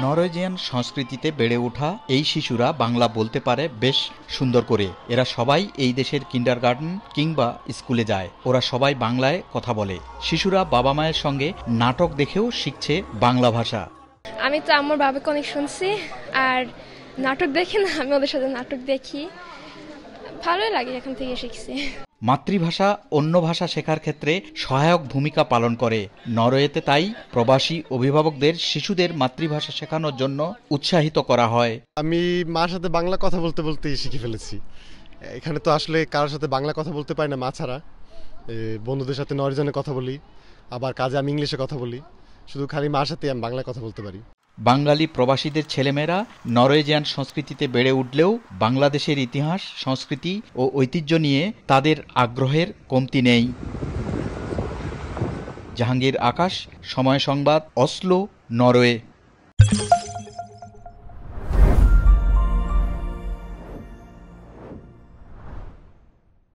Norwegian সংস্কৃতিতে বেড়ে ওঠা এই শিশুরা বাংলা বলতে পারে বেশ সুন্দর করে। এরা সবাই এই দেশের কিন্ডারগার্টেন কিংবা স্কুলে যায়। ওরা সবাই বাংলায় কথা বলে। শিশুরা বাবা মায়ের সঙ্গে নাটক দেখেও শিখছে বাংলা ভাষা। আমি তো আমার বাবাকে অনেক শুনছি, আর নাটক দেখি না, আমি ওদের সাথে নাটক দেখি, ভালোই লাগে, এখান থেকে শিখছি। মাতৃভাষা অন্য ভাষা শেখার ক্ষেত্রে সহায়ক ভূমিকা পালন করে নরওয়েতে। তাই প্রবাসী অভিভাবকদের শিশুদের মাতৃভাষা শেখানোর জন্য উৎসাহিত করা হয়। আমি মার সাথে বাংলা কথা বলতে বলতেই শিখে ফেলেছি। এখানে তো আসলে কারোর সাথে বাংলা কথা বলতে পারি না মা ছাড়া। বন্ধুদের সাথে নরওয়েজিয়ানে কথা বলি, আবার কাজে আমি ইংলিশে কথা বলি। শুধু খালি মার সাথে আমি বাংলা কথা বলতে পারি। বাঙালি প্রবাসীদের ছেলেমেয়েরা নরওয়েজিয়ান সংস্কৃতিতে বেড়ে উঠলেও বাংলাদেশের ইতিহাস, সংস্কৃতি ও ঐতিহ্য নিয়ে তাদের আগ্রহের কমতি নেই। জাহাঙ্গীর আকাশ, সময় সংবাদ, অসলো, নরওয়ে।